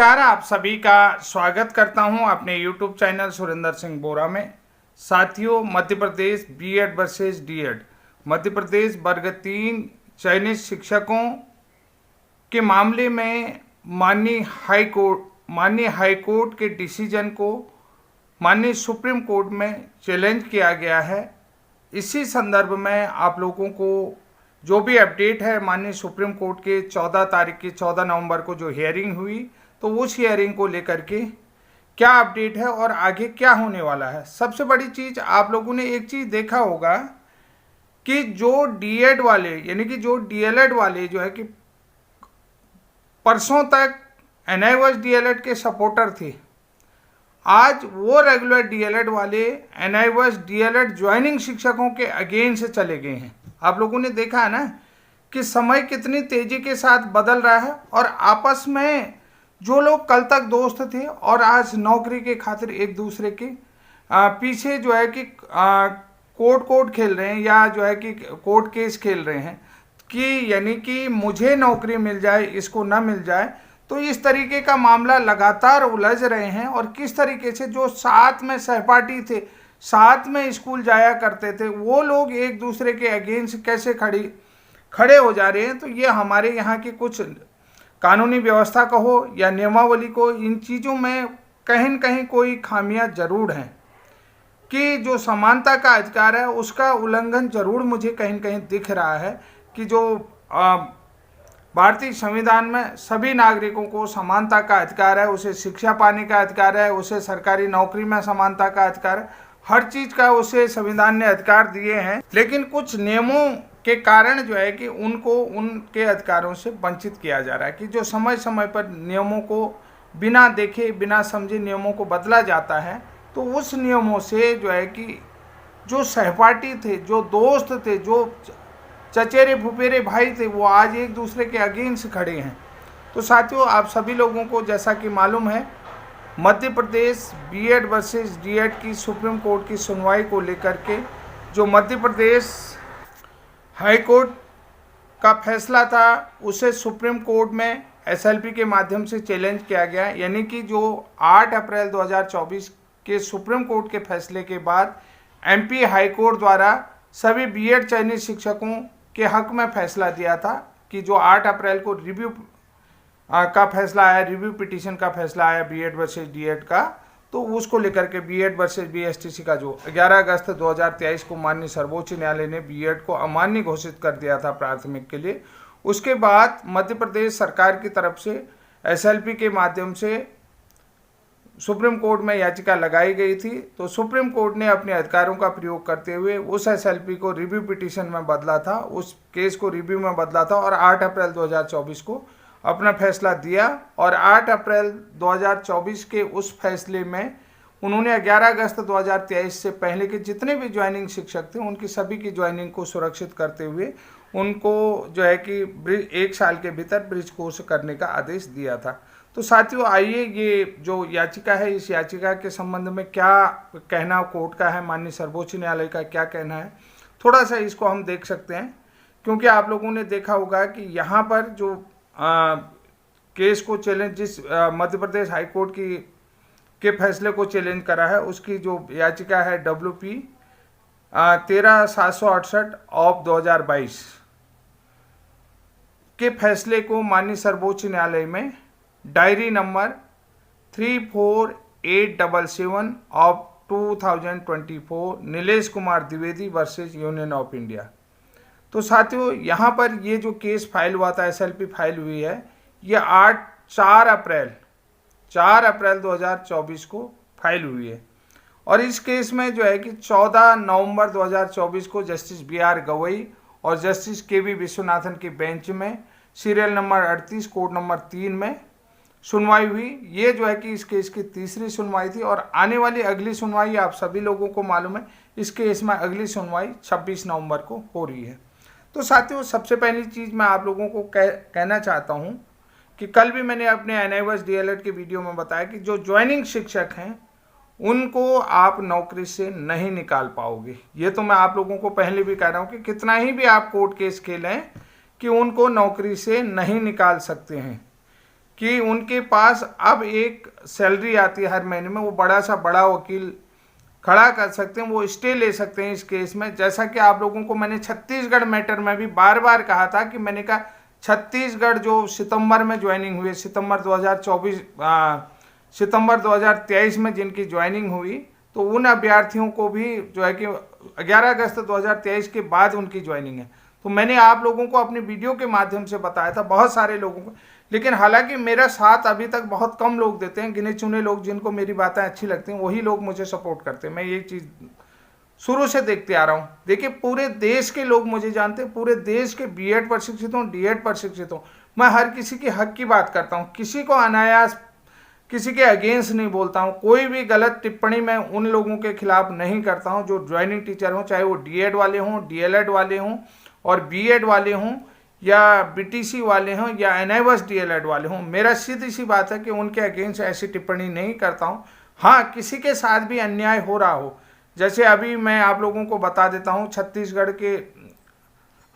नमस्कार, आप सभी का स्वागत करता हूं अपने YouTube चैनल सुरेंद्र सिंह बोरा में। साथियों, Madhya Pradesh BEd versus DEd, Madhya Pradesh वर्ग 3 चयनित शिक्षकों के मामले में माननीय हाई कोर्ट के डिसीजन को माननीय सुप्रीम कोर्ट में चैलेंज किया गया है। इसी संदर्भ में आप लोगों को जो भी अपडेट है, माननीय सुप्रीम कोर्ट के 14 नवंबर को जो हियरिंग हुई, तो उस हियरिंग को लेकर के क्या अपडेट है और आगे क्या होने वाला है। सबसे बड़ी चीज़, आप लोगों ने एक चीज़ देखा होगा कि जो डीएड वाले यानी कि जो डीएलएड वाले जो है कि परसों तक एनआईओएस डीएलएड के सपोर्टर थे, आज वो रेगुलर डीएलएड वाले एनआईओएस डीएलएड ज्वाइनिंग शिक्षकों के अगेंस्ट से चले गए हैं। आप लोगों ने देखा है ना कि समय कितनी तेजी के साथ बदल रहा है और आपस में जो लोग कल तक दोस्त थे और आज नौकरी के खातिर एक दूसरे के पीछे जो है कि कोर्ट खेल रहे हैं या जो है कि कोर्ट केस खेल रहे हैं कि यानी कि मुझे नौकरी मिल जाए, इसको ना मिल जाए। तो इस तरीके का मामला लगातार उलझ रहे हैं और किस तरीके से जो साथ में सहपाठी थे, साथ में स्कूल जाया करते थे, वो लोग एक दूसरे के अगेंस्ट कैसे खड़े हो जा रहे हैं। तो ये हमारे यहाँ की कुछ कानूनी व्यवस्था कहो या नियमावली को, इन चीज़ों में कहीं न कहीं कोई खामियां जरूर हैं कि जो समानता का अधिकार है उसका उल्लंघन जरूर मुझे कहीं न कहीं दिख रहा है कि जो भारतीय संविधान में सभी नागरिकों को समानता का अधिकार है, उसे शिक्षा पाने का अधिकार है, उसे सरकारी नौकरी में समानता का अधिकार है, हर चीज़ का उसे संविधान ने अधिकार दिए हैं। लेकिन कुछ नियमों के कारण जो है कि उनको उनके अधिकारों से वंचित किया जा रहा है कि जो समय समय पर नियमों को बिना देखे बिना समझे नियमों को बदला जाता है। तो उस नियमों से जो है कि जो सहपाठी थे, जो दोस्त थे, जो चचेरे फुफेरे भाई थे, वो आज एक दूसरे के अगेंस्ट खड़े हैं। तो साथियों, आप सभी लोगों को जैसा कि मालूम है, Madhya Pradesh BEd versus DEd की सुप्रीम कोर्ट की सुनवाई को लेकर के जो मध्य प्रदेश हाई कोर्ट का फैसला था, उसे सुप्रीम कोर्ट में एसएलपी के माध्यम से चैलेंज किया गया। यानी कि जो 8 अप्रैल 2024 के सुप्रीम कोर्ट के फैसले के बाद एमपी हाई कोर्ट द्वारा सभी बीएड चयनित शिक्षकों के हक में फैसला दिया था कि जो 8 अप्रैल को रिव्यू का फैसला आया, रिव्यू पिटीशन का फैसला आया बीएड वर्सेस डीएड का, तो उसको लेकर के बीएड वर्सेस बीएसटीसी का जो 11 अगस्त 2023 को माननीय सर्वोच्च न्यायालय ने बीएड को अमान्य घोषित कर दिया था प्राथमिक के लिए। उसके बाद मध्य प्रदेश सरकार की तरफ से एसएलपी के माध्यम से सुप्रीम कोर्ट में याचिका लगाई गई थी। तो सुप्रीम कोर्ट ने अपने अधिकारों का प्रयोग करते हुए उस एसएलपी को रिव्यू पिटीशन में बदला था, उस केस को रिव्यू में बदला था और 8 अप्रैल 2024 को अपना फैसला दिया। और 8 अप्रैल 2024 के उस फैसले में उन्होंने 11 अगस्त 2023 से पहले के जितने भी ज्वाइनिंग शिक्षक थे, उनकी सभी की ज्वाइनिंग को सुरक्षित करते हुए उनको जो है कि 1 साल के भीतर ब्रिज कोर्स करने का आदेश दिया था। तो साथियों, आइए ये जो याचिका है, इस याचिका के संबंध में क्या कहना कोर्ट का है, माननीय सर्वोच्च न्यायालय का क्या कहना है, थोड़ा सा इसको हम देख सकते हैं। क्योंकि आप लोगों ने देखा होगा कि यहाँ पर जो केस को चैलेंज, जिस मध्य प्रदेश हाई कोर्ट के फैसले को चैलेंज करा है, उसकी जो याचिका है WP 13768 ऑफ 2022 के फैसले को माननीय सर्वोच्च न्यायालय में diary number 34877 of 2024 Nilesh Kumar Dwivedi versus union of India. तो साथियों, यहाँ पर ये जो केस फाइल हुआ था, एसएलपी फाइल हुई है, ये 4 अप्रैल 2024 को फाइल हुई है। और इस केस में जो है कि 14 नवंबर 2024 को जस्टिस BR गवई और जस्टिस KV विश्वनाथन के बेंच में सीरियल नंबर 38 कोड नंबर 3 में सुनवाई हुई। ये जो है कि इस केस की तीसरी सुनवाई थी और आने वाली अगली सुनवाई आप सभी लोगों को मालूम है, इस केस में अगली सुनवाई 26 नवंबर को हो रही है। तो साथियों, सबसे पहली चीज़ मैं आप लोगों को कहना चाहता हूं कि कल भी मैंने अपने एनआईओएस डीएलएड के वीडियो में बताया कि जो ज्वाइनिंग शिक्षक हैं उनको आप नौकरी से नहीं निकाल पाओगे। ये तो मैं आप लोगों को पहले भी कह रहा हूं कि कितना ही भी आप कोर्ट केस खेलें कि उनको नौकरी से नहीं निकाल सकते हैं। कि उनके पास अब एक सैलरी आती है हर महीने में, वो बड़ा वकील खड़ा कर सकते हैं, वो स्टे ले सकते हैं इस केस में। जैसा कि आप लोगों को मैंने छत्तीसगढ़ मैटर में भी बार बार कहा था कि मैंने कहा छत्तीसगढ़ जो सितंबर में ज्वाइनिंग हुई, सितंबर 2023 में जिनकी ज्वाइनिंग हुई, तो उन अभ्यर्थियों को भी जो है कि 11 अगस्त 2023 के बाद उनकी ज्वाइनिंग है। तो मैंने आप लोगों को अपने वीडियो के माध्यम से बताया था, बहुत सारे लोगों को, लेकिन हालांकि मेरा साथ अभी तक बहुत कम लोग देते हैं, गिने चुने लोग जिनको मेरी बातें अच्छी लगती हैं वही लोग मुझे सपोर्ट करते हैं। मैं ये चीज़ शुरू से देखते आ रहा हूँ। देखिए, पूरे देश के लोग मुझे जानते हैं, पूरे देश के बीएड प्रशिक्षित हूँ, डीएड प्रशिक्षित हूँ। मैं हर किसी के हक की बात करता हूँ, किसी को अनायास किसी के अगेंस्ट नहीं बोलता हूँ। कोई भी गलत टिप्पणी मैं उन लोगों के खिलाफ नहीं करता हूँ जो ज्वाइनिंग टीचर हों, चाहे वो डीएड वाले हों, डीएलएड वाले हों और बीएड वाले हों, या बीटीसी वाले हों, या एनआईवस डीएलएड वाले हों। मेरा सीधी सी बात है कि उनके अगेंस्ट ऐसी टिप्पणी नहीं करता हूँ। हाँ, किसी के साथ भी अन्याय हो रहा हो, जैसे अभी मैं आप लोगों को बता देता हूँ, छत्तीसगढ़ के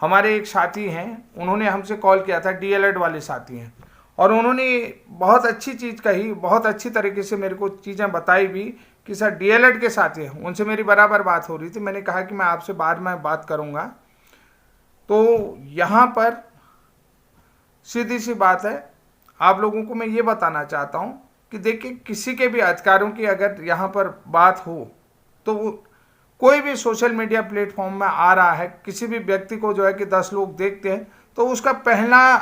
हमारे एक साथी हैं, उन्होंने हमसे कॉल किया था, डीएलएड वाले साथी हैं, और उन्होंने बहुत अच्छी चीज़ कही, बहुत अच्छी तरीके से मेरे को चीज़ें बताई भी कि सर डीएलएड के साथी हैं। उनसे मेरी बराबर बात हो रही थी। मैंने कहा कि मैं आपसे बाद में बात करूँगा। तो यहाँ पर सीधी सी बात है, आप लोगों को मैं ये बताना चाहता हूँ कि देखिए, किसी के भी अधिकारों की अगर यहाँ पर बात हो तो कोई भी सोशल मीडिया प्लेटफॉर्म में आ रहा है, किसी भी व्यक्ति को जो है कि 10 लोग देखते हैं, तो उसका पहला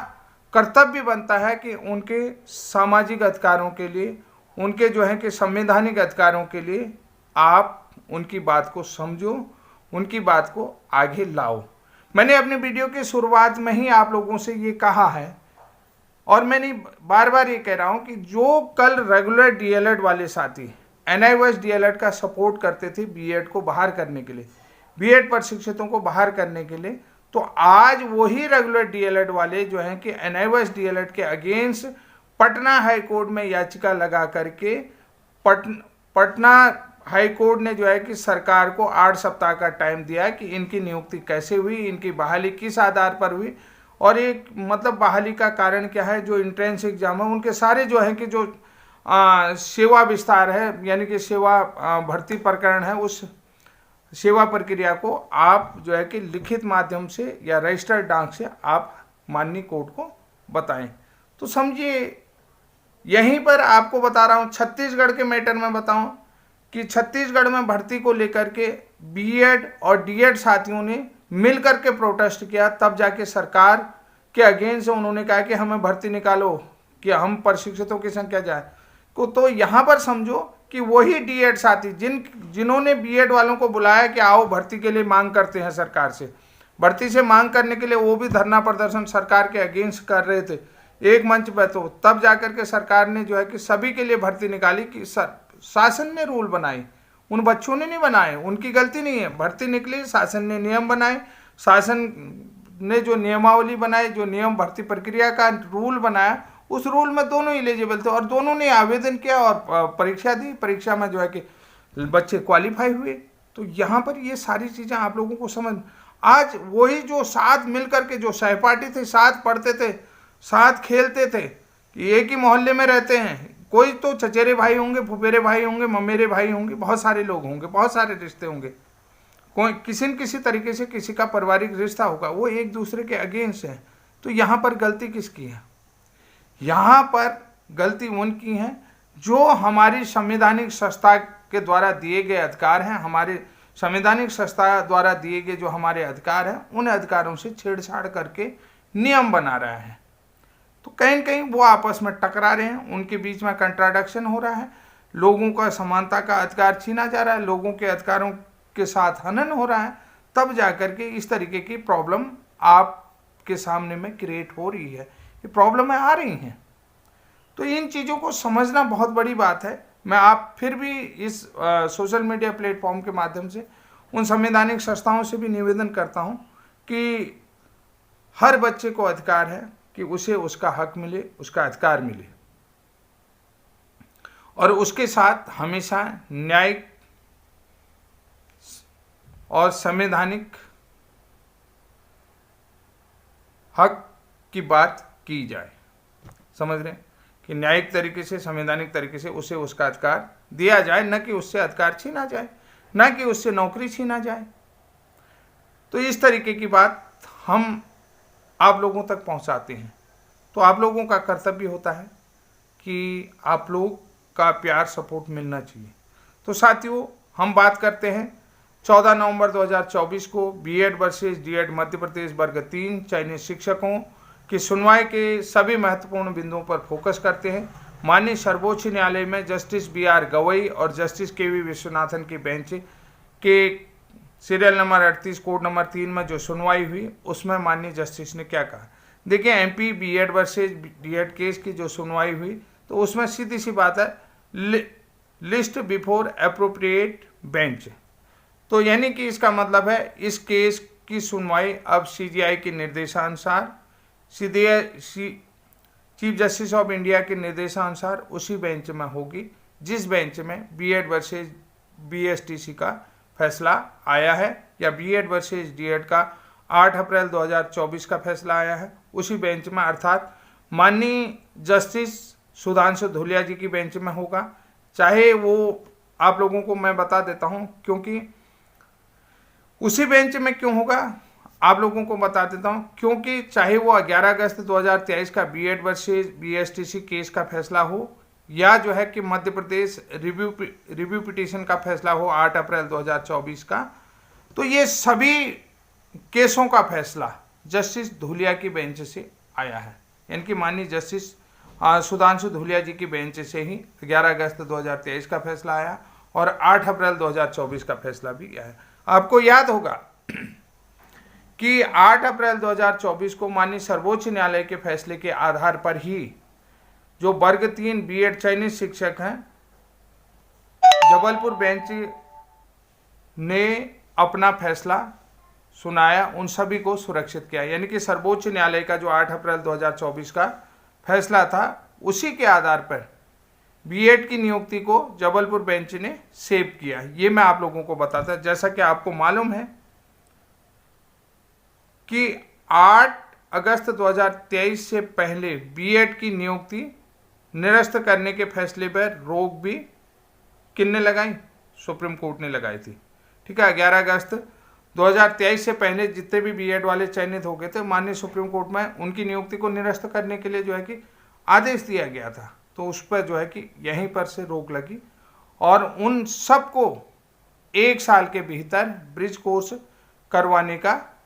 कर्तव्य बनता है कि उनके सामाजिक अधिकारों के लिए, उनके जो है कि संवैधानिक अधिकारों के लिए आप उनकी बात को समझो, उनकी बात को आगे लाओ। मैंने अपने वीडियो की शुरुआत में ही आप लोगों से ये कहा है, और मैंने बार बार ये कह रहा हूँ कि जो कल रेगुलर डीएलएड वाले साथी एनआईवस डीएलएड का सपोर्ट करते थे बीएड को बाहर करने के लिए, बीएड प्रशिक्षितों को बाहर करने के लिए, तो आज वही रेगुलर डीएलएड वाले जो हैं कि एनआईवस डीएलएड के अगेंस्ट पटना हाई कोर्ट में याचिका लगा करके पटना हाई कोर्ट ने जो है कि सरकार को 8 सप्ताह का टाइम दिया कि इनकी नियुक्ति कैसे हुई, इनकी बहाली किस आधार पर हुई, और एक मतलब बहाली का कारण क्या है, जो एंट्रेंस एग्जाम है उनके सारे जो है कि जो सेवा विस्तार है, यानी कि सेवा भर्ती प्रकरण है, उस सेवा प्रक्रिया को आप जो है कि लिखित माध्यम से या रजिस्टर्ड डाक से आप माननीय कोर्ट को बताएं। तो समझिए, यहीं पर आपको बता रहा हूँ, छत्तीसगढ़ के मैटर में बताऊं कि छत्तीसगढ़ में भर्ती को लेकर के बीएड और डीएड साथियों ने मिल करके प्रोटेस्ट किया, तब जाके सरकार के अगेंस्ट उन्होंने कहा कि हमें भर्ती निकालो, कि हम प्रशिक्षितों की संख्या जाए को। तो यहाँ पर समझो कि वही डीएड साथी जिन्होंने बीएड वालों को बुलाया कि आओ भर्ती के लिए मांग करते हैं सरकार से, भर्ती से मांग करने के लिए वो भी धरना प्रदर्शन सरकार के अगेंस्ट कर रहे थे एक मंच पर, तो तब जाकर के सरकार ने जो है कि सभी के लिए भर्ती निकाली कि शासन ने रूल बनाए, उन बच्चों ने नहीं बनाए, उनकी गलती नहीं है। भर्ती निकली, शासन ने नियम बनाए, शासन ने जो नियमावली बनाई, जो नियम भर्ती प्रक्रिया का रूल बनाया, उस रूल में दोनों एलिजिबल थे और दोनों ने आवेदन किया और परीक्षा दी। परीक्षा में जो है कि बच्चे क्वालिफाई हुए। तो यहाँ पर ये सारी चीज़ें आप लोगों को समझ, आज वही जो साथ मिल करके जो सहपाठी थे, साथ पढ़ते थे, साथ खेलते थे, कि एक ही मोहल्ले में रहते हैं, कोई तो चचेरे भाई होंगे, फुफेरे भाई होंगे, ममेरे भाई होंगे, बहुत सारे लोग होंगे, बहुत सारे रिश्ते होंगे, कोई किसी न किसी तरीके से किसी का पारिवारिक रिश्ता होगा, वो एक दूसरे के अगेंस्ट है। तो यहाँ पर गलती किसकी है? यहाँ पर गलती उनकी है जो हमारी संवैधानिक संस्था के द्वारा दिए गए अधिकार हैं, हमारे संवैधानिक संस्था द्वारा दिए गए जो हमारे अधिकार हैं, उन अधिकारों से छेड़छाड़ करके नियम बना रहा है। तो कहीं न कहीं वो आपस में टकरा रहे हैं, उनके बीच में कंट्राडिक्शन हो रहा है, लोगों का समानता का अधिकार छीना जा रहा है, लोगों के अधिकारों के साथ हनन हो रहा है, तब जाकर के इस तरीके की प्रॉब्लम आपके सामने में क्रिएट हो रही है, ये प्रॉब्लमें आ रही हैं। तो इन चीज़ों को समझना बहुत बड़ी बात है। मैं आप फिर भी इस सोशल मीडिया प्लेटफॉर्म के माध्यम से उन संवैधानिक संस्थाओं से भी निवेदन करता हूं कि हर बच्चे को अधिकार है कि उसे उसका हक मिले, उसका अधिकार मिले, और उसके साथ हमेशा न्यायिक और संवैधानिक हक की बात की जाए। समझ रहे हैं? कि न्यायिक तरीके से, संवैधानिक तरीके से उसे उसका अधिकार दिया जाए, न कि उससे अधिकार छीना जाए, न कि उससे नौकरी छीना जाए। तो इस तरीके की बात हम आप लोगों तक पहुंचाते हैं। तो आप लोगों का कर्तव्य होता है कि आप लोग का प्यार, सपोर्ट मिलना चाहिए। तो साथियों, हम बात करते हैं 14 नवंबर 2024 को BEd versus DEd Madhya Pradesh वर्ग 3 चयनित शिक्षकों की सुनवाई के सभी महत्वपूर्ण बिंदुओं पर फोकस करते हैं। माननीय सर्वोच्च न्यायालय में जस्टिस BR गवई और जस्टिस KV विश्वनाथन की बेंच के सीरियल नंबर 38 कोड नंबर 3 में जो सुनवाई हुई, उसमें माननीय जस्टिस ने क्या कहा। देखिए, MP BEd versus DEd case की जो सुनवाई हुई, तो उसमें सीधी सी बात है, लिस्ट बिफोर अप्रोप्रिएट बेंच। तो यानी कि इसका मतलब है इस केस की सुनवाई अब CJI के निर्देशानुसार, चीफ जस्टिस ऑफ इंडिया के निर्देशानुसार उसी बेंच में होगी जिस बेंच में बीएड वर्सेस BSTC का फैसला आया है, या बीएड वर्सेस डीएड का 8 अप्रैल 2024 का फैसला आया है, उसी बेंच में, अर्थात माननीय जस्टिस सुधांशु धूलिया जी की बेंच में होगा। चाहे वो, आप लोगों को मैं बता देता हूं, क्योंकि उसी बेंच में क्यों होगा आप लोगों को बता देता हूं, क्योंकि चाहे वो 11 अगस्त 2023 का बीएड वर्सेस BSTC केस का फैसला हो, या जो है कि मध्य प्रदेश रिव्यू पिटीशन का फैसला हो 8 अप्रैल 2024 का, तो ये सभी केसों का फैसला जस्टिस धूलिया की बेंच से आया है। यानी कि माननीय जस्टिस सुधांशु धूलिया जी की बेंच से ही 11 अगस्त 2023 का फैसला आया और 8 अप्रैल 2024 का फैसला भी आया। आपको याद होगा कि 8 अप्रैल 2024 को माननीय सर्वोच्च न्यायालय के फैसले के आधार पर ही जो वर्ग 3 बीएड चयनित शिक्षक हैं, जबलपुर बेंच ने अपना फैसला सुनाया, उन सभी को सुरक्षित किया। यानी कि सर्वोच्च न्यायालय का जो 8 अप्रैल 2024 का फैसला था, उसी के आधार पर बीएड की नियुक्ति को जबलपुर बेंच ने सेव किया। ये मैं आप लोगों को बताता, जैसा कि आपको मालूम है कि 8 अगस्त 2023 से पहले बीएड की नियुक्ति निरस्त करने के फैसले पर रोक भी किसने लगाई? सुप्रीम कोर्ट ने लगाई थी। ठीक है, 11 अगस्त 2023 से पहले जितने भी बीएड वाले चयनित हो गए थे, माननीय सुप्रीम कोर्ट में उनकी नियुक्ति को निरस्त करने के लिए जो है कि आदेश दिया गया था। तो उस पर जो है कि यहीं पर से रोक लगी और उन सबको 1 साल के भीतर ब्रिज कोर्स करवाने का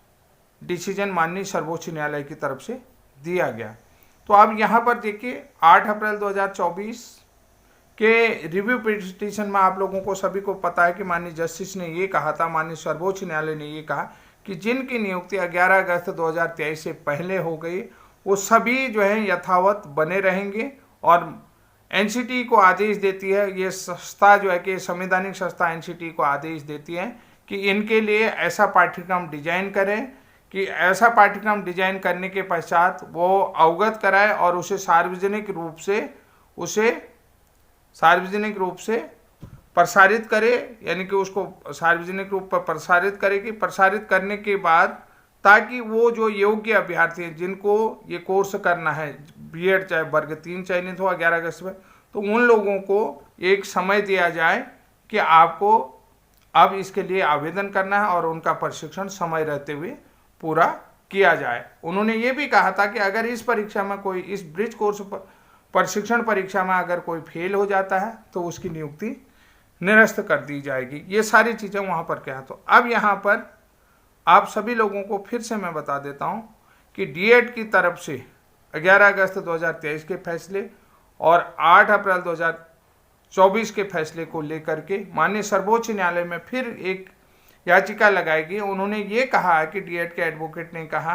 डिसीजन माननीय सर्वोच्च न्यायालय की तरफ से दिया गया। तो अब यहाँ पर देखिए, 8 अप्रैल 2024 के रिव्यू पिटीशन में आप लोगों को सभी को पता है कि माननीय जस्टिस ने ये कहा था, माननीय सर्वोच्च न्यायालय ने ये कहा कि जिनकी नियुक्ति 11 अगस्त 2023 से पहले हो गई, वो सभी जो है यथावत बने रहेंगे। और एनसीटी को आदेश देती है, ये संस्था जो है कि संवैधानिक संस्था एनसीटी को आदेश देती है कि इनके लिए ऐसा पाठ्यक्रम डिजाइन करें कि ऐसा पाठ्यक्रम डिजाइन करने के पश्चात वो अवगत कराए और उसे सार्वजनिक रूप से प्रसारित करे। यानी कि उसको सार्वजनिक रूप पर प्रसारित करेगी, प्रसारित करने के बाद ताकि वो जो योग्य अभ्यर्थी हैं जिनको ये कोर्स करना है, बीएड चाहे वर्ग 3 चयनित हो 11 अगस्त में, तो उन लोगों को एक समय दिया जाए कि आपको अब इसके लिए आवेदन करना है और उनका प्रशिक्षण समय रहते हुए पूरा किया जाए। उन्होंने ये भी कहा था कि अगर इस परीक्षा में कोई, इस ब्रिज कोर्स प्रशिक्षण परीक्षा में अगर कोई फेल हो जाता है तो उसकी नियुक्ति निरस्त कर दी जाएगी। ये सारी चीज़ें वहाँ पर क्या है। तो अब यहाँ पर आप सभी लोगों को फिर से मैं बता देता हूँ कि डीएड की तरफ से 11 अगस्त 2023 के फैसले और 8 अप्रैल 2024 के फैसले को लेकर के माननीय सर्वोच्च न्यायालय में फिर एक याचिका लगाएगी। उन्होंने ये कहा है कि डीएड के एडवोकेट ने कहा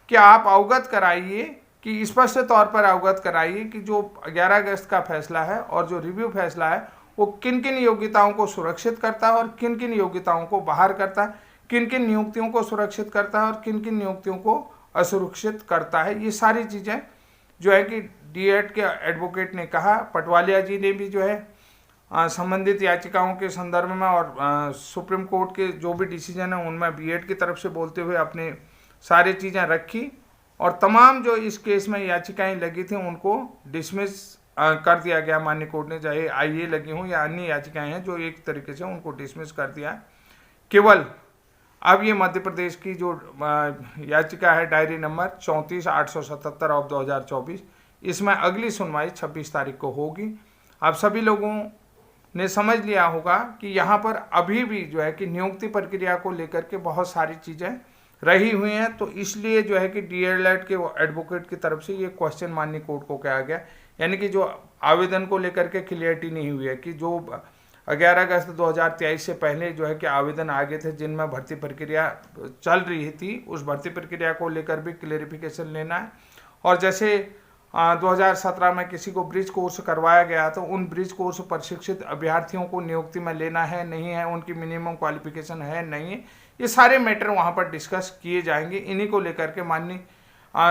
कि आप अवगत कराइए, कि स्पष्ट तौर पर अवगत कराइए कि जो 11 अगस्त का फैसला है और जो रिव्यू फैसला है वो किन किन योग्यताओं को सुरक्षित करता है और किन किन योग्यताओं को बाहर करता है, किन किन नियुक्तियों को सुरक्षित करता है और किन किन नियुक्तियों को असुरक्षित करता है। ये सारी चीज़ें जो है कि डीएड के एडवोकेट ने कहा। पटवालिया जी ने भी जो है संबंधित याचिकाओं के संदर्भ में और सुप्रीम कोर्ट के जो भी डिसीजन है उनमें बीएड की तरफ से बोलते हुए अपने सारी चीज़ें रखी और तमाम जो इस केस में याचिकाएं लगी थी उनको डिसमिस कर दिया गया माननीय कोर्ट ने, चाहे आईए लगी हों या अन्य याचिकाएं हैं जो एक तरीके से उनको डिसमिस कर दिया है। केवल अब ये मध्य प्रदेश की जो याचिका है डायरी नंबर 34,877/2024, इसमें अगली सुनवाई 26 तारीख को होगी। आप सभी लोगों ने समझ लिया होगा कि यहाँ पर अभी भी जो है कि नियुक्ति प्रक्रिया को लेकर के बहुत सारी चीज़ें रही हुई हैं, तो इसलिए जो है कि डीएलएड के एडवोकेट की तरफ से ये क्वेश्चन माननीय कोर्ट को कहा गया, यानी कि जो आवेदन को लेकर के क्लियरिटी नहीं हुई है कि जो 11 अगस्त 2023 से पहले जो है कि आवेदन आ गए थे जिनमें भर्ती प्रक्रिया चल रही थी, उस भर्ती प्रक्रिया को लेकर भी क्लेरिफिकेशन लेना है। और जैसे 2017 में किसी को ब्रिज कोर्स करवाया गया तो उन ब्रिज कोर्स प्रशिक्षित अभ्यर्थियों को नियुक्ति में लेना है नहीं है, उनकी मिनिमम क्वालिफिकेशन है नहीं है, ये सारे मैटर वहाँ पर डिस्कस किए जाएंगे। इन्हीं को लेकर के माननीय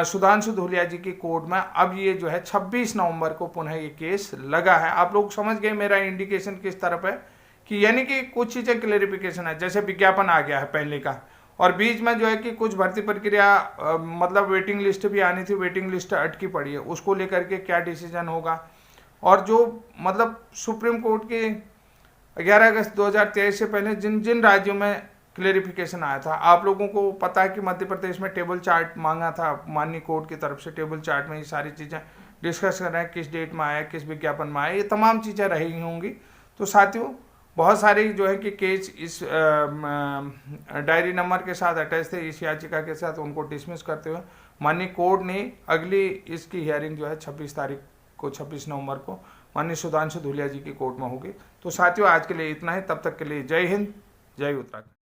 सुधांशु धूलिया जी की कोर्ट में अब ये जो है 26 नवंबर को पुनः ये केस लगा है। आप लोग समझ गए मेरा इंडिकेशन किस तरफ है कि यानी कि कुछ चीज़ें क्लेरिफिकेशन है, जैसे विज्ञापन आ गया है पहले का, और बीच में जो है कि कुछ भर्ती प्रक्रिया मतलब वेटिंग लिस्ट भी आनी थी, वेटिंग लिस्ट अटकी पड़ी है, उसको लेकर के क्या डिसीजन होगा। और जो मतलब सुप्रीम कोर्ट के 11 अगस्त 2023 से पहले जिन जिन राज्यों में क्लेरिफिकेशन आया था, आप लोगों को पता है कि मध्य प्रदेश में टेबल चार्ट मांगा था माननीय कोर्ट की तरफ से, टेबल चार्ट में ये सारी चीज़ें डिस्कस कर रहे हैं, किस डेट में आया, किस विज्ञापन में आया, ये तमाम चीज़ें रही होंगी। तो साथियों बहुत सारी जो है कि केस इस डायरी नंबर के साथ अटैच थे, इस याचिका के साथ, उनको डिसमिस करते हुए माननीय कोर्ट ने अगली इसकी हियरिंग जो है 26 तारीख को 26 नवंबर को माननीय सुधांशु धूलिया जी की कोर्ट में होगी। तो साथियों आज के लिए इतना ही, तब तक के लिए जय हिंद, जय उत्तराखंड।